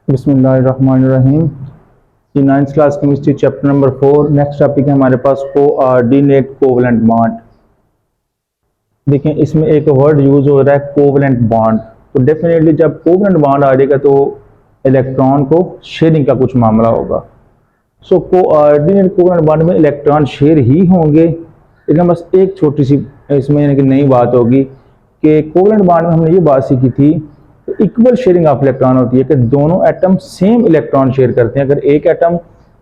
बिस्मिल्लाहिर्रहमानिर्रहीम। ये 9th class chemistry chapter number 4। Next topic है हमारे पास कोऑर्डिनेट कोवलेंट बॉन्ड। देखें, इसमें एक वर्ड यूज हो रहा है कोवलेंट बॉन्ड। तो डेफिनेटली जब कोवलेंट बॉन्ड आ जाएगा तो इलेक्ट्रॉन को शेयरिंग का कुछ मामला होगा। सो कोऑर्डिनेट कोवलेंट बॉन्ड में इलेक्ट्रॉन शेयर ही होंगे, लेकिन बस एक छोटी सी इसमें यानी कि नई बात होगी कि कोवलेंट बॉन्ड में हमने ये बात सीखी थी इक्वल शेयरिंग ऑफ इलेक्ट्रॉन होती है कि दोनों एटम सेम इलेक्ट्रॉन शेयर करते हैं। अगर एक एटम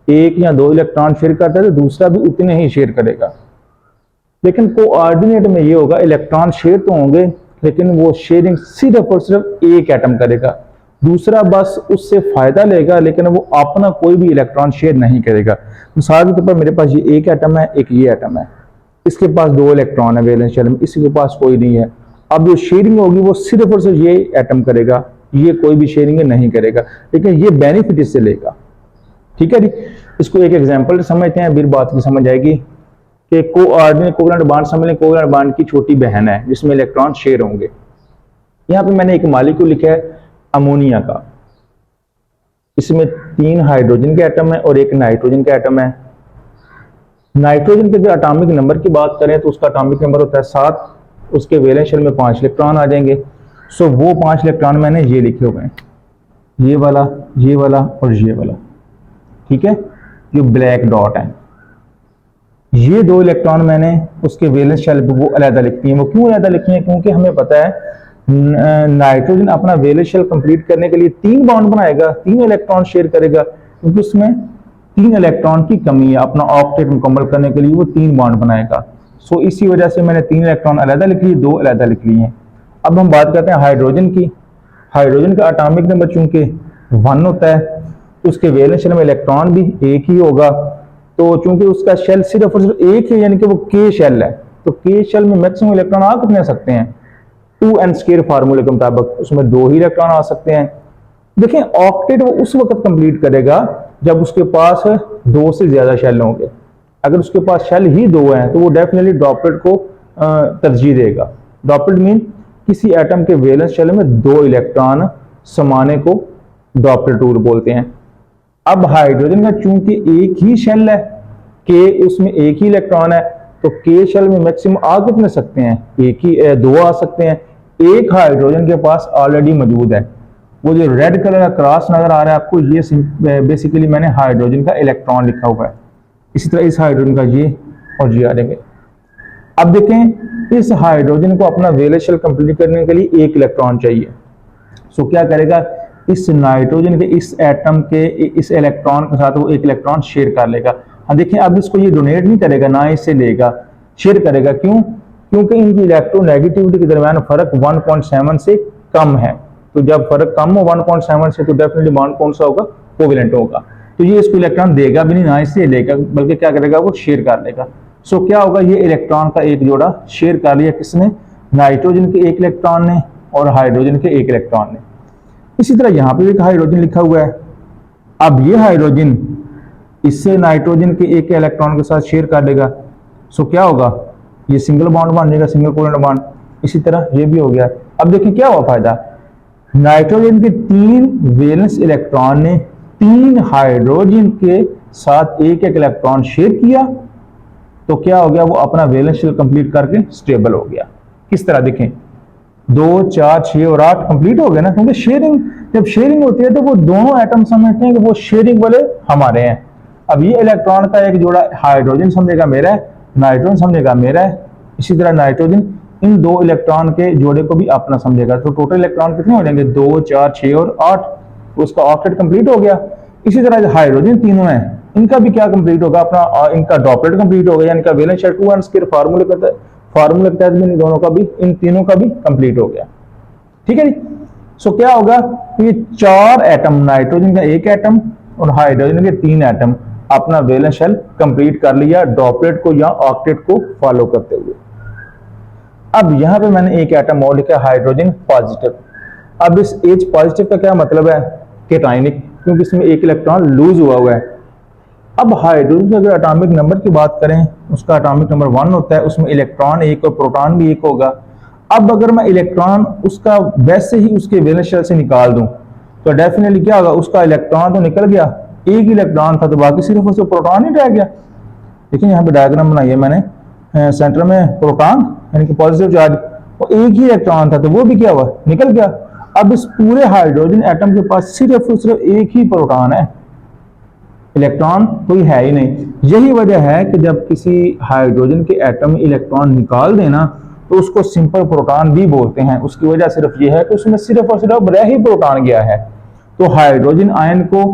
एक या दो इलेक्ट्रॉन शेयर करता है तो दूसरा भी उतने ही शेयर करेगा। लेकिन कोऑर्डिनेट में ये होगा इलेक्ट्रॉन शेयर तो होंगे, लेकिन वो शेयरिंग सिर्फ और सिर्फ एक एटम करेगा, दूसरा बस उससे फायदा लेगा, लेकिन वो अपना कोई भी इलेक्ट्रॉन शेयर नहीं करेगा। मिसाल के तौर पर मेरे पास ये एक एटम है, एक ये एटम है, इसके पास दो इलेक्ट्रॉन है वैलेंस शेल में, इसी के पास कोई नहीं है। अब जो शेयरिंग होगी वो सिर्फ और सिर्फ ये एटम करेगा, ये कोई भी शेयरिंग नहीं करेगा, लेकिन ये बेनिफिट इससे लेगा। ठीक है जी। इसको एक एग्जांपल समझते हैं, फिर बात की समझ आएगी कि कोऑर्डिनेट कोवलेंट बॉन्ड समझ लें। कोवलेंट बॉन्ड की छोटी बहन है जिसमें इलेक्ट्रॉन शेयर होंगे। यहाँ पे मैंने एक मॉलिक्यूल लिखा है अमोनिया का। इसमें 3 हाइड्रोजन के एटम है और एक नाइट्रोजन का एटम है। नाइट्रोजन के एटॉमिक नंबर की बात करें तो उसका एटॉमिक नंबर होता है 7, उसके वैलेंस शेल में 5 इलेक्ट्रॉन आ जाएंगे। सो वो 5 इलेक्ट्रॉन मैंने ये लिखे हुए हैं, ये वाला और ये वाला। ठीक है, जो ब्लैक डॉट है, ये 2 इलेक्ट्रॉन मैंने उसके वैलेंस शेल पे वो अलग लिखती हैं। वो क्यों अलग लिखी हैं? क्योंकि हमें पता है नाइट्रोजन अपना वैलेंस शेल कंप्लीट करने के लिए 3 बॉन्ड बनाएगा, 3 इलेक्ट्रॉन शेयर करेगा, क्योंकि उसमें 3 इलेक्ट्रॉन की कमी है। अपना ऑक्टेट मुकम्मल करने के लिए वो 3 बॉन्ड बनाएगा। सो इसी वजह से मैंने 3 इलेक्ट्रॉन अलग लिख लिए, 2 अलग लिख लिए हैं। अब हम बात करते हैं हाइड्रोजन की। हाइड्रोजन का एटॉमिक नंबर चूंकि 1 होता है तो उसके वैलेंस शेल में इलेक्ट्रॉन भी एक ही होगा। तो चूंकि उसका शेल सिर्फ और सिर्फ एक है, यानी कि वो के शेल है, तो के शेल में मैक्सिमम इलेक्ट्रॉन आ कितने आ सकते हैं? 2n² फार्मूले के मुताबिक उसमें 2 ही इलेक्ट्रॉन आ सकते हैं। देखें, ऑक्टेट वो उस वक्त कंप्लीट करेगा जब उसके पास 2 से ज्यादा शेल होंगे। अगर उसके पास शेल ही 2 हैं तो वो डेफिनेटली ड्रॉपलेट को तरजीह देगा। ड्रॉपलेट मीन किसी एटम के वैलेंस शेल में 2 इलेक्ट्रॉन समाने को ड्रॉपलेट रूल बोलते हैं। अब हाइड्रोजन का चूंकि एक ही शेल है, के उसमें एक ही इलेक्ट्रॉन है, तो के शेल में मैक्सिमम आ कितने सकते हैं? एक ही 2 आ सकते हैं। एक हाइड्रोजन के पास ऑलरेडी मौजूद है। वो जो रेड कलर का क्रॉस नजर आ रहा है आपको, ये बेसिकली मैंने हाइड्रोजन का इलेक्ट्रॉन लिखा हुआ है। इसी तरह इस हाइड्रोजन का ये और ये आ जाएंगे। अब देखें, इस हाइड्रोजन को अपना वैलेंस शेल कंप्लीट करने के लिए 1 इलेक्ट्रॉन चाहिए। सो क्या करेगा? इस नाइट्रोजन के इस एटम के इस इलेक्ट्रॉन के साथ वो 1 इलेक्ट्रॉन शेयर कर लेगा। हाँ देखिए, अब इसको ये डोनेट नहीं करेगा, ना इससे लेगा, शेयर करेगा। क्यों? क्योंकि इनकी इलेक्ट्रोनेगेटिविटी के दरमियान फर्क 1.7 से कम है। तो जब फर्क कम हो 1.7 से, तो डेफिनेटली बॉन्ड कौन सा होगा? कोवेलेंट होगा। तो ये इसको इलेक्ट्रॉन देगा भी नहीं, ना इससे लेगा, बल्कि क्या करेगा? वो शेयर कर लेगा। सो क्या होगा? ये इलेक्ट्रॉन का एक जोड़ा शेयर कर लिया किसने? नाइट्रोजन के 1 इलेक्ट्रॉन ने और हाइड्रोजन के 1 इलेक्ट्रॉन ने। इसी तरह यहाँ पे एक हाइड्रोजन लिखा हुआ है। अब ये हाइड्रोजन इससे नाइट्रोजन के 1 इलेक्ट्रॉन के साथ शेयर कर देगा। सो क्या होगा? ये सिंगल बॉन्ड बन जाएगा, सिंगल कोवेलेंट बॉन्ड। इसी तरह ये भी हो गया। अब देखिए क्या हुआ फायदा? नाइट्रोजन के 3 वैलेंस इलेक्ट्रॉन ने 3 हाइड्रोजन के साथ 1 इलेक्ट्रॉन शेयर किया, तो क्या हो गया? वो अपना वैलेंस शेल कंप्लीट करके स्टेबल हो गया। किस तरह? देखें, 2, 4, 6 और 8 कंप्लीट हो गए ना, क्योंकि शेयरिंग, जब शेयरिंग होती है तो वो दोनों एटम समझते हैं कि वो शेयरिंग वाले हमारे हैं। अब ये इलेक्ट्रॉन का एक जोड़ा हाइड्रोजन समझेगा मेरा है, नाइट्रोजन समझेगा मेरा है। इसी तरह नाइट्रोजन इन 2 इलेक्ट्रॉन के जोड़े को भी अपना समझेगा। तो टोटल इलेक्ट्रॉन कितने हो जाएंगे? 2, 4, 6 और 8। तो उसका ऑक्टेट कंप्लीट हो गया। इसी तरह हाइड्रोजन तीनों हैं, इनका भी क्या कंप्लीट होगा? अपना इनका ड्रॉपलेट कंप्लीट हो गया, इनका वैलेंस शेल 2n² फार्मूले के तहत भी इन दोनों का भी, इन तीनों का भी कंप्लीट हो गया। ठीक है जी। सो क्या होगा? ये 4 एटम, नाइट्रोजन का 1 एटम और हाइड्रोजन के 3 एटम अपना वैलेंस शेल कंप्लीट कर लिया ड्रॉपलेट को या ऑक्टेट को फॉलो करते हुए। अब यहां पे मैंने 1 एटम और लिखा हाइड्रोजन पॉजिटिव। अब इस H पॉजिटिव का क्या मतलब है? कैटायनिक, क्योंकि इसमें 1 इलेक्ट्रॉन लूज हुआ है। अब हाइड्रोजन के अगर एटॉमिक नंबर की बात करें, उसका एटॉमिक नंबर 1 होता है, उसमें इलेक्ट्रॉन 1 और प्रोटॉन भी 1 होगा। अब अगर मैं इलेक्ट्रॉन उसका वैसे ही उसके वैलेंस शेल से निकाल दूं तो डेफिनेटली क्या होगा, उसका इलेक्ट्रॉन तो निकल गया, एक इलेक्ट्रॉन था तो बाकी सिर्फ उसको प्रोटॉन ही रह गया। देखिए यहाँ पे डायग्राम बनाई है मैंने, सेंटर में प्रोटॉन यानी कि पॉजिटिव चार्ज, और एक ही इलेक्ट्रॉन था तो वो भी क्या हुआ, निकल गया। अब इस पूरे हाइड्रोजन एटम के पास सिर्फ और सिर्फ एक ही प्रोटॉन है, इलेक्ट्रॉन कोई है ही नहीं। यही वजह है कि जब किसी हाइड्रोजन के एटम में इलेक्ट्रॉन निकाल देना तो उसको सिंपल प्रोटॉन भी बोलते हैं। उसकी वजह सिर्फ यह है कि उसमें सिर्फ और सिर्फ रह ही प्रोटॉन गया है। तो हाइड्रोजन आयन को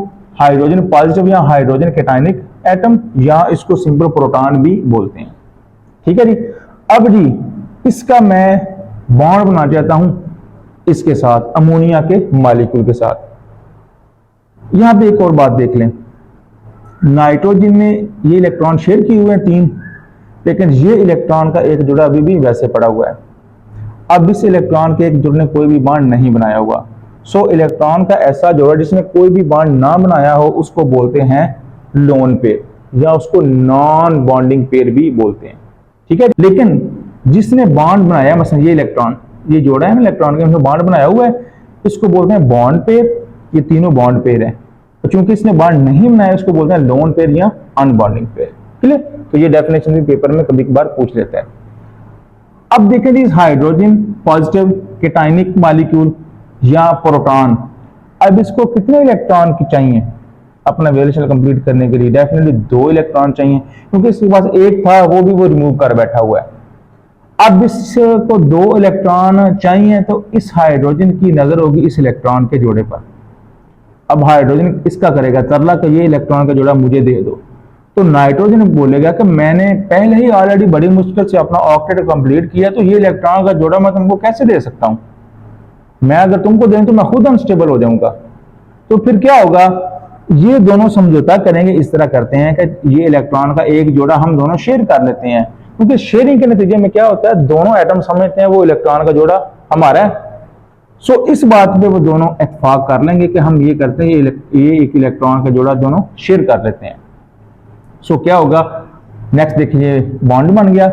हाइड्रोजन पॉजिटिव या हाइड्रोजन कैटायनिक एटम या इसको सिंपल प्रोटॉन भी बोलते हैं। ठीक है जी। अब जी इसका मैं बॉन्ड बनाना चाहता हूं इसके साथ, अमोनिया के मॉलिक्यूल के साथ। यहां पे एक और बात देख लें, नाइट्रोजन में ये इलेक्ट्रॉन शेयर किए हुए हैं 3, लेकिन ये इलेक्ट्रॉन का एक जुड़ा अभी भी वैसे पड़ा हुआ है। अब इस इलेक्ट्रॉन के एक जुड़े ने कोई भी बॉन्ड नहीं बनाया हुआ। सो इलेक्ट्रॉन का ऐसा जोड़ा जिसने कोई भी बॉन्ड ना बनाया हो उसको बोलते हैं लोन पेयर, या उसको नॉन बॉन्डिंग पेयर भी बोलते हैं। ठीक है। लेकिन जिसने बॉन्ड बनाया, मतलब ये इलेक्ट्रॉन, ये जोड़ा है ना इलेक्ट्रॉन के, उसने बॉन्ड बनाया हुआ है, इसको बोलते हैं बॉन्ड पेयर। ये तीनों बॉन्ड पेयर है। तो चूंकि इसने बॉन्ड नहीं बनाया उसको बोलते हैं लोन पेयर या अनबॉन्डिंग पेयर। ठीक है। तो ये डेफिनेशन भी पेपर में कभी कभार पूछ लेता है। अब देखें जी, हाइड्रोजन पॉजिटिव कैटायनिक मॉलिक्यूल या प्रोटॉन, अब इसको कितने इलेक्ट्रॉन की चाहिए अपना वैलेंस शेल कंप्लीट करने के लिए? डेफिनेटली 2 इलेक्ट्रॉन चाहिए, क्योंकि इसके पास एक था वो भी वो रिमूव कर बैठा हुआ है। अब इसको 2 इलेक्ट्रॉन चाहिए तो इस हाइड्रोजन की नजर होगी इस इलेक्ट्रॉन के जोड़े पर। अब हाइड्रोजन इसका करेगा तरला कि ये इलेक्ट्रॉन का जोड़ा मुझे दे दो, तो नाइट्रोजन बोलेगा कि मैंने पहले ही ऑलरेडी बड़ी मुश्किल से अपना ऑक्टेट कंप्लीट किया, तो ये इलेक्ट्रॉन का जोड़ा मैं तुमको कैसे दे सकता हूं? मैं अगर तुमको दें तो मैं खुद अनस्टेबल हो जाऊंगा। तो फिर क्या होगा, ये दोनों समझौता करेंगे। इस तरह करते हैं कि ये इलेक्ट्रॉन का एक जोड़ा हम दोनों शेयर कर लेते हैं, क्योंकि शेयरिंग के नतीजे में क्या होता है, दोनों एटम समझते हैं वो इलेक्ट्रॉन का जोड़ा हमारा है। सो इस बात पे वो दोनों इत्तेफाक कर लेंगे कि हम ये करते हैं, ये एक इलेक्ट्रॉन का जोड़ा दोनों शेयर कर लेते हैं। सो क्या होगा, नेक्स्ट देखिए, बॉन्ड बन गया।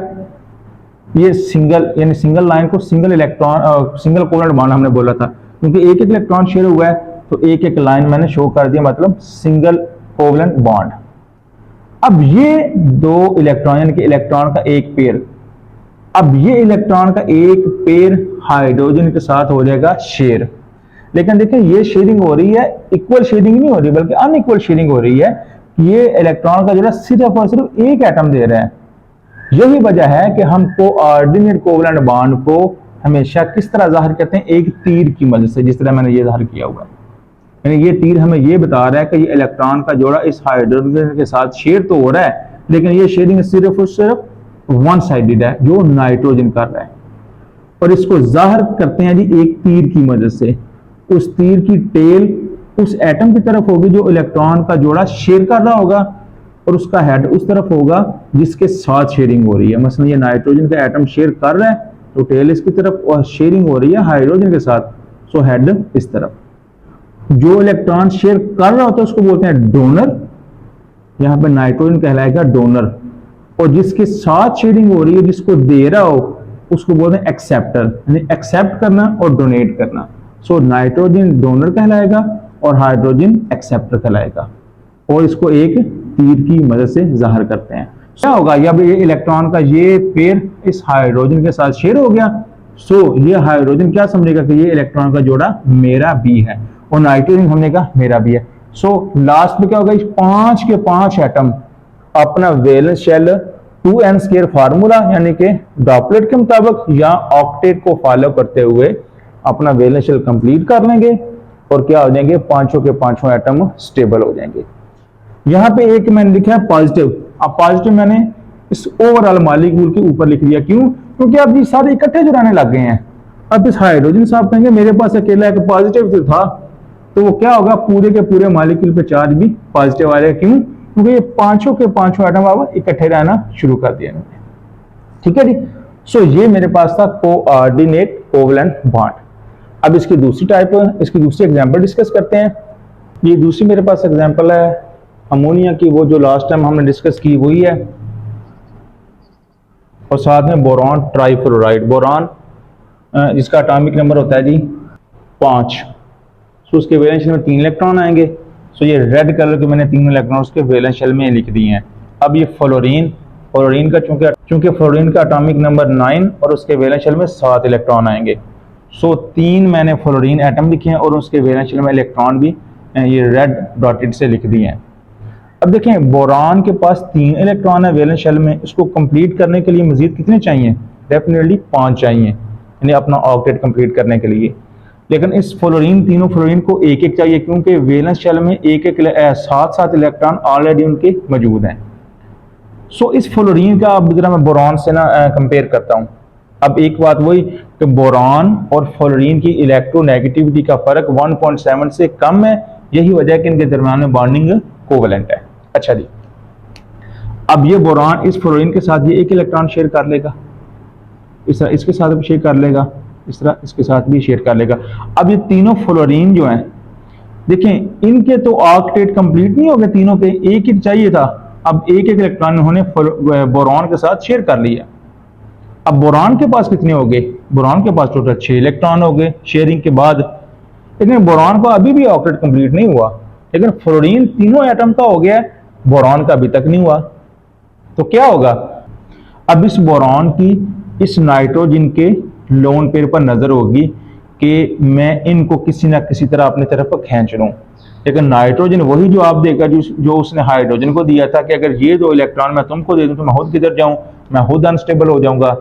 ये सिंगल यानी सिंगल लाइन को single electron single covalent bond हमने बोला था, क्योंकि एक एक इलेक्ट्रॉन शेयर हुआ है तो एक एक लाइन मैंने शो कर दिया, मतलब सिंगल कोवेलेंट बॉन्ड। अब ये 2 इलेक्ट्रॉन यानी कि इलेक्ट्रॉन का एक पेयर, अब ये इलेक्ट्रॉन का एक पेयर हाइड्रोजन के साथ हो जाएगा शेयर। लेकिन देखिए ये शेयरिंग हो रही है, इक्वल शेयरिंग नहीं हो रही बल्कि अनइक्वल शेयरिंग हो रही है। ये इलेक्ट्रॉन का जोड़ा सिर्फ और सिर्फ एक एटम दे रहा है। यही वजह है कि हम कोऑर्डिनेट कोवेलेंट बॉन्ड को हमेशा किस तरह जाहिर करते हैं, एक तीर की मदद से, जिस तरह मैंने ये जाहिर किया हुआ है। यानी ये तीर हमें ये बता रहा है कि ये इलेक्ट्रॉन का जोड़ा इस हाइड्रोजन के साथ शेयर तो हो रहा है, लेकिन ये शेयरिंग सिर्फ और सिर्फ वन साइडेड है जो नाइट्रोजन कर रहा है। और इसको जाहिर करते हैं जी एक तीर की मदद से। उस तीर की टेल उस एटम की तरफ होगी जो इलेक्ट्रॉन का जोड़ा शेयर कर रहा होगा, और उसका हेड उस तरफ होगा जिसके साथ शेयरिंग हो रही है। मसलन ये नाइट्रोजन का एटम शेयर कर रहा है तो टेल इसकी तरफ, और शेयरिंग हो रही है हाइड्रोजन के साथ, सो हेड इस तरफ। जो इलेक्ट्रॉन शेयर कर रहा होता है उसको बोलते हैं डोनर, यहां पे नाइट्रोजन कहलाएगा डोनर, और जिसके साथ शेयरिंग हो रही है, जिसको दे रहा हो, उसको बोलते हैं एक्सेप्टर, यानी एक्सेप्ट करना और डोनेट करना। सो नाइट्रोजन डोनर कहलाएगा और हाइड्रोजन एक्सेप्टर कहलाएगा, और इसको एक तीर की मदद से जाहिर करते हैं। क्या होगा, अब ये इलेक्ट्रॉन का ये पेयर इस हाइड्रोजन के साथ शेयर हो गया। सो ये हाइड्रोजन क्या समझेगा कि ये इलेक्ट्रॉन का जोड़ा मेरा भी है, और नाइट्रोजन समझेगा मेरा भी है। सो लास्ट में क्या होगा, इस 5 के 5 एटम अपना वैलेंस शेल 2n² फार्मूला यानी कि डॉपलेट के मुताबिक या ऑक्टेट को फॉलो करते हुए अपना वैलेंस शेल कंप्लीट कर लेंगे, और क्या हो जाएंगे, 5 के 5 एटम स्टेबल हो जाएंगे। यहां पे एक मैंने लिखा है पॉजिटिव। अब पॉजिटिव मैंने इस ओवरऑल मॉलिक्यूल के ऊपर लिख दिया, क्यों? क्योंकि अब ये सारे इकट्ठे जुड़ाने लग गए हैं। अब इस हाइड्रोजन साहब कहेंगे मेरे पास अकेला एक पॉजिटिव जो था, तो वो क्या होगा, पूरे के पूरे मॉलिक्यूल पे चार्ज भी पॉजिटिव आ जाएगा। क्यों? क्योंकि ये 5 के 5 एटम अब इकट्ठे रहना शुरू कर दिया इन्होंने। ठीक है जी। सो ये मेरे पास था कोऑर्डिनेट कोवेलेंट बॉन्ड। अब इसकी दूसरी टाइप, इसकी दूसरी एग्जांपल डिस्कस करते हैं। ये दूसरी मेरे पास एग्जांपल है अमोनिया की, वो जो लास्ट टाइम हमने डिस्कस की वही है, और साथ में बोरॉन ट्राइफ्लोराइड। बोरॉन जिसका एटॉमिक नंबर होता है जी 5। सो उसके वैलेंस शेल में 3 इलेक्ट्रॉन आएंगे। सो ये रेड कलर के मैंने 3 इलेक्ट्रॉन उसके वैलेंस शेल में लिख दिए हैं। अब ये फ्लोरीन का चूंकि फ्लोरीन का एटॉमिक नंबर 9 और उसके वैलेंस शेल में 7 इलेक्ट्रॉन आएंगे। सो 3 मैंने फ्लोरीन एटम लिखे हैं और उसके वैलेंस शेल में इलेक्ट्रॉन भी ये रेड डॉटेड से लिख दिए हैं। अब देखें बोरान के पास 3 इलेक्ट्रॉन है वैलेंस शेल में, इसको कंप्लीट करने के लिए मजीद कितने चाहिए? डेफिनेटली 5 चाहिए, यानी अपना ऑक्टेट कंप्लीट करने के लिए। लेकिन इस तीनों फ्लोरीन को एक एक चाहिए, क्योंकि वैलेंस शेल में एक एक 7 इलेक्ट्रॉन ऑलरेडी उनके मौजूद हैं। सो इस फ्लोरीन का अब जरा मैं बोरान से ना कंपेयर करता हूँ। अब एक बात वही कि बोरान और फ्लोरीन की इलेक्ट्रोनेगेटिविटी का फर्क 1.7 से कम है, यही वजह है कि इनके दरमियान में बॉन्डिंग कोवेलेंट है। अच्छा जी, अब ये बोरान इस फ्लोरीन के साथ ये एक इलेक्ट्रॉन शेयर कर लेगा, इस तरह इसके साथ भी शेयर कर लेगा, इस तरह इसके साथ भी शेयर कर लेगा। अब ये तीनों फ्लोरीन जो हैं, देखें इनके तो ऑक्टेट कंप्लीट नहीं हो गए, तीनों के एक एक चाहिए था। अब एक एक इलेक्ट्रॉन उन्होंने बोरान के साथ शेयर कर लिया। अब बोरान के पास कितने हो गए? बोरान के पास टोटल 6 इलेक्ट्रॉन हो गए शेयरिंग के बाद। लेकिन बोरान का अभी भी ऑक्टेट कंप्लीट नहीं हुआ, लेकिन फ्लोरीन तीनों एटम का हो गया, बोरान का अभी तक नहीं हुआ। तो क्या होगा? अब इस बोरान की इस नाइट्रोजन के लोन पेयर पर नजर होगी कि मैं इनको किसी ना किसी तरह अपनी तरफ खींच लूं। लेकिन नाइट्रोजन वही जो आप देगा जो उसने हाइड्रोजन को दिया था कि अगर ये 2 इलेक्ट्रॉन मैं तुमको दे दूं तो मैं खुद किधर जाऊं, मैं खुद अनस्टेबल हो जाऊंगा।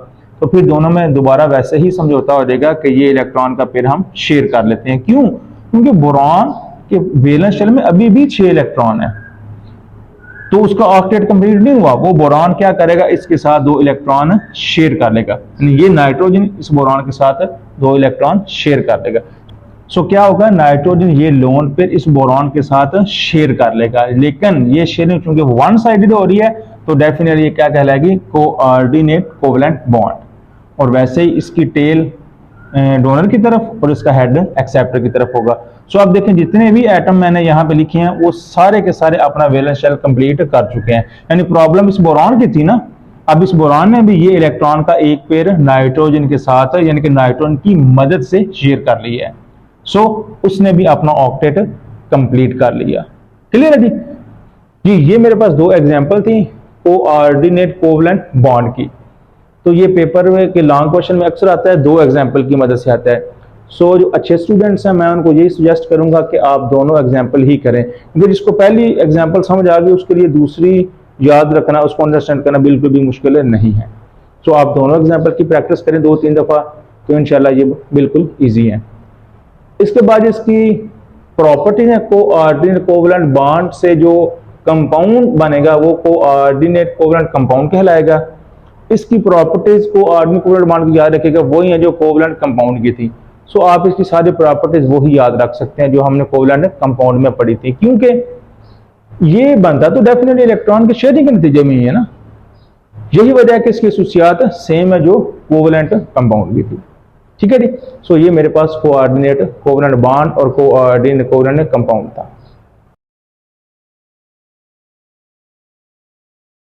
तो फिर दोनों में दोबारा वैसे ही समझौता हो जाएगा कि ये इलेक्ट्रॉन का पेयर हम शेयर कर लेते हैं। क्यों? क्योंकि बोरान के वैलेंस शेल में अभी भी 6 इलेक्ट्रॉन है, तो उसका ऑक्टेट कंप्लीट नहीं हुआ। वो बोरान क्या करेगा? इसके साथ 2 इलेक्ट्रॉन शेयर कर लेगा, ये नाइट्रोजन इस बोरान के साथ 2 इलेक्ट्रॉन शेयर कर लेगा। सो क्या होगा? नाइट्रोजन ये लोन पेयर इस बोरान के साथ शेयर कर लेगा, लेकिन ये शेयरिंग चूंकि वन साइडेड हो रही है तो डेफिनेटली ये क्या कहलाएगी? Coordinate covalent bond. और वैसे ही इसकी टेल डोनर की तरफ और इसका हेड एक्सेप्टर की तरफ होगा। सो आप देखें जितने भी एटम मैंने यहाँ पे लिखे हैं वो सारे के सारे अपना वैलेंस शेल कंप्लीट कर चुके हैं। यानी प्रॉब्लम इस बोरान की थी ना, अब इस बोरान ने भी ये इलेक्ट्रॉन का एक पेयर नाइट्रोजन के साथ यानी कि नाइट्रोजन की मदद से शेयर कर लिया है। सो उसने भी अपना ऑक्टेट कंप्लीट कर लिया। क्लियर है जी? जी ये मेरे पास 2 एग्जांपल थी कोऑर्डिनेट कोवेलेंट बॉन्ड की। तो ये पेपर में के लॉन्ग क्वेश्चन में अक्सर आता है, 2 एग्जांपल की मदद से आता है। सो जो अच्छे स्टूडेंट्स हैं मैं उनको यही सजेस्ट करूंगा कि आप दोनों एग्जांपल ही करें, क्योंकि जिसको पहली एग्जांपल समझ आ गई उसके लिए दूसरी याद रखना, उसको अंडरस्टैंड करना बिल्कुल भी मुश्किल नहीं है। सो आप दोनों एग्जांपल की प्रैक्टिस करें 2-3 दफ़ा, तो इंशाल्लाह ये बिल्कुल ईजी है। इसके बाद इसकी प्रॉपर्टी है कोऑर्डिनेट कोवेलेंट बॉन्ड से जो कंपाउंड बनेगा वो कोऑर्डिनेट कोवेलेंट कंपाउंड कहलाएगा। इसकी प्रॉपर्टीज कोऑर्डिनेट कोवेलेंट बॉन्ड को याद रखिएगा, वही है जो कोवेलेंट कंपाउंड की थी। सो आप इसकी सारी प्रॉपर्टीज वही याद रख सकते हैं जो हमने कोवेलेंट कंपाउंड में पढ़ी थी, क्योंकि ये बनता तो डेफिनेटली इलेक्ट्रॉन के शेयरिंग के नतीजे में ही है ना। यही वजह है कि इसकी खसूसियात सेम है जो कोवेलेंट कंपाउंड की थी। ठीक है जी? सो ये मेरे पास कोऑर्डिनेट कोवेलेंट बॉन्ड और कोऑर्डिनेट कोवेलेंट कंपाउंड था।